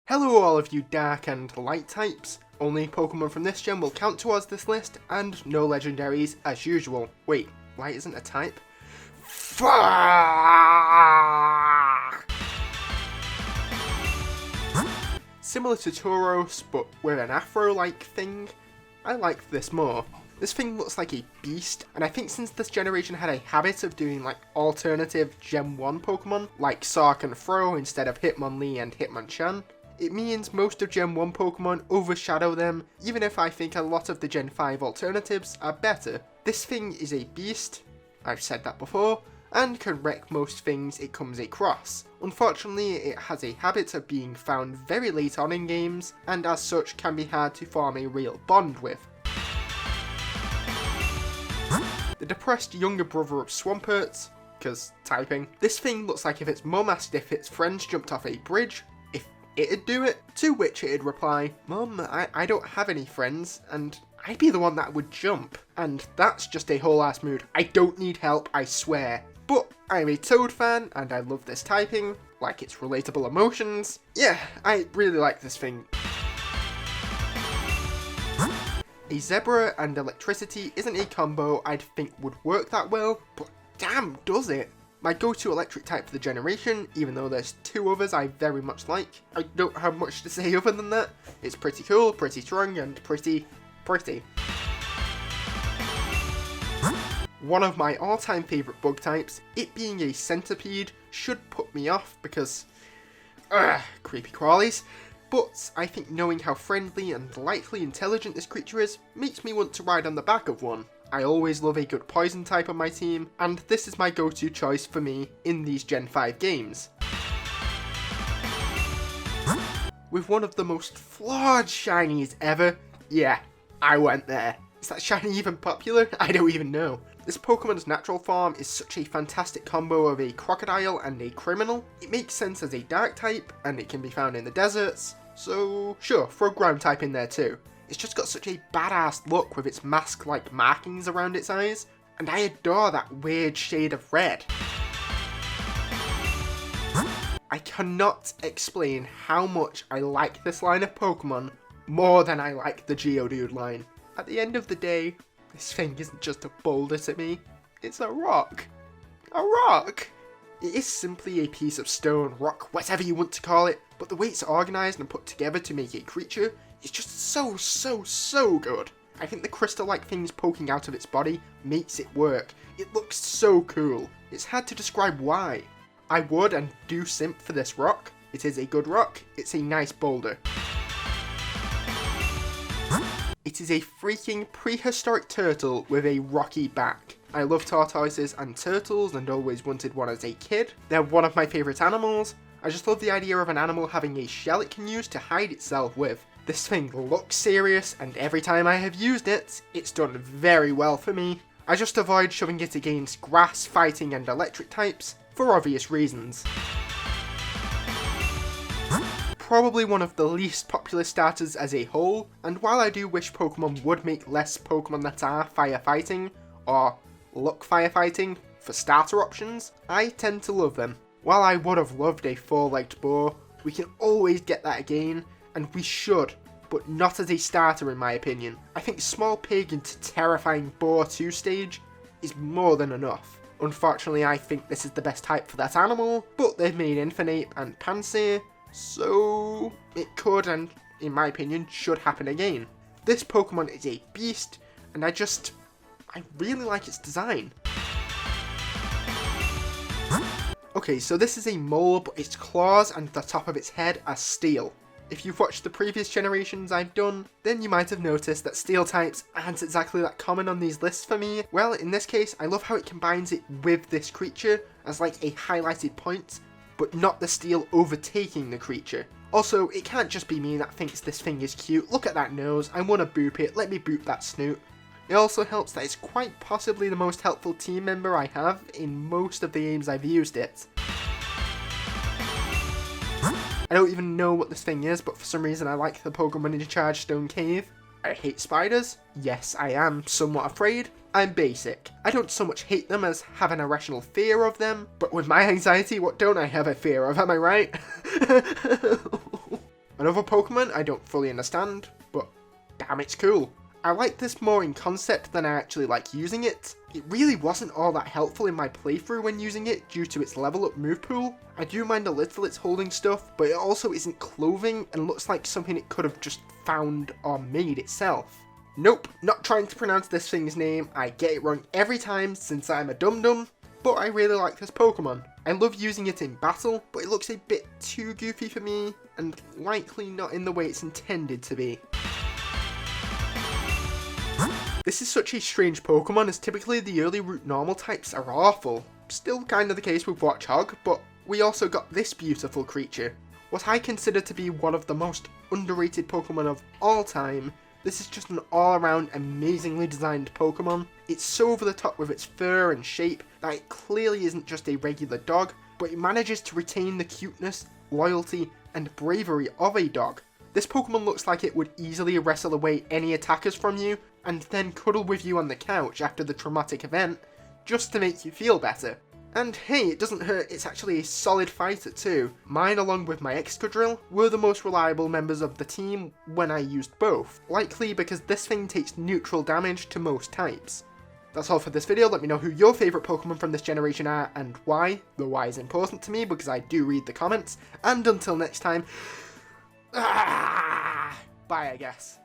Hello all of you dark and light types. Only Pokemon from this gen will count towards this list, and no legendaries as usual. Wait, light isn't a type? Fuck! Similar to Tauros, but with an afro-like thing, I like this more. This thing looks like a beast, and I think since this generation had a habit of doing like alternative Gen 1 Pokemon, like Sark and Fro instead of Hitmonlee and Hitmonchan, it means most of Gen 1 Pokemon overshadow them, even if I think a lot of the Gen 5 alternatives are better. This thing is a beast, I've said that before, and can wreck most things it comes across. Unfortunately, it has a habit of being found very late on in games, and as such can be hard to form a real bond with. The depressed younger brother of Swampert, cause typing. This thing looks like if its mum asked if its friends jumped off a bridge, if it'd do it, to which it'd reply, "Mum, I don't have any friends, and I'd be the one that would jump." And that's just a whole ass mood. I don't need help, I swear. But I'm a Toad fan, and I love this typing, like its relatable emotions. Yeah, I really like this thing. A Zebra and Electricity isn't a combo I'd think would work that well, but damn does it. My go-to electric type for the generation, even though there's two others I very much like. I don't have much to say other than that. It's pretty cool, pretty strong, and pretty. One of my all-time favourite bug types, it being a centipede, should put me off because, creepy crawlies. But I think knowing how friendly and lightly intelligent this creature is makes me want to ride on the back of one. I always love a good poison type on my team, and this is my go-to choice for me in these Gen 5 games. With one of the most flawed shinies ever, yeah, I went there. Is that shiny even popular? I don't even know. This Pokemon's natural form is such a fantastic combo of a crocodile and a criminal. It makes sense as a dark type, and it can be found in the deserts, so sure, throw ground type in there too. It's just got such a badass look with its mask-like markings around its eyes, and I adore that weird shade of red. I cannot explain how much I like this line of Pokemon more than I like the Geodude line. At the end of the day, this thing isn't just a boulder to me, it's a rock. A rock! It is simply a piece of stone, rock, whatever you want to call it, but the way it's organised and put together to make a creature is just so good. I think the crystal-like things poking out of its body makes it work. It looks so cool. It's hard to describe why. I would and do simp for this rock. It is a good rock, it's a nice boulder. It is a freaking prehistoric turtle with a rocky back. I love tortoises and turtles and always wanted one as a kid. They're one of my favourite animals. I just love the idea of an animal having a shell it can use to hide itself with. This thing looks serious, and every time I have used it, it's done very well for me. I just avoid shoving it against grass, fighting and electric types, for obvious reasons. Probably one of the least popular starters as a whole, and while I do wish Pokemon would make less Pokemon that are firefighting, or look firefighting, for starter options, I tend to love them. While I would have loved a four-legged boar, we can always get that again, and we should, but not as a starter in my opinion. I think Small Pig into Terrifying Boar 2 stage is more than enough. Unfortunately, I think this is the best type for that animal, but they've made Infernape and Pansear, so it could and, in my opinion, should happen again. This Pokemon is a beast, and I really like its design. Okay, so this is a mole, but its claws and the top of its head are steel. If you've watched the previous generations I've done, then you might have noticed that steel types aren't exactly that common on these lists for me. Well, in this case, I love how it combines it with this creature as like a highlighted point, but not the steel overtaking the creature. Also, it can't just be me that thinks this thing is cute. Look at that nose, I want to boop it, let me boop that snoot. It also helps that it's quite possibly the most helpful team member I have in most of the games I've used it. I don't even know what this thing is, but for some reason I like the Pokemon in Charge Stone Cave. I hate spiders. Yes, I am somewhat afraid. I'm basic. I don't so much hate them as have an irrational fear of them, but with my anxiety, what don't I have a fear of, am I right? Another Pokemon I don't fully understand, but damn, it's cool. I like this more in concept than I actually like using it. It really wasn't all that helpful in my playthrough when using it due to its level up move pool. I do mind a little it's holding stuff, but it also isn't clothing and looks like something it could have just found or made itself. Nope, not trying to pronounce this thing's name, I get it wrong every time since I'm a dum-dum, but I really like this Pokemon. I love using it in battle, but it looks a bit too goofy for me, and likely not in the way it's intended to be. This is such a strange Pokemon as typically the early root normal types are awful. Still kind of the case with Watchog, but we also got this beautiful creature. What I consider to be one of the most underrated Pokemon of all time, this is just an all-around amazingly designed Pokemon. It's so over the top with its fur and shape that it clearly isn't just a regular dog, but it manages to retain the cuteness, loyalty, and bravery of a dog. This Pokemon looks like it would easily wrestle away any attackers from you, and then cuddle with you on the couch after the traumatic event, just to make you feel better. And hey, it doesn't hurt, it's actually a solid fighter too. Mine, along with my Excadrill, were the most reliable members of the team when I used both, likely because this thing takes neutral damage to most types. That's all for this video. Let me know who your favourite Pokemon from this generation are and why. The why is important to me because I do read the comments. And until next time, bye I guess.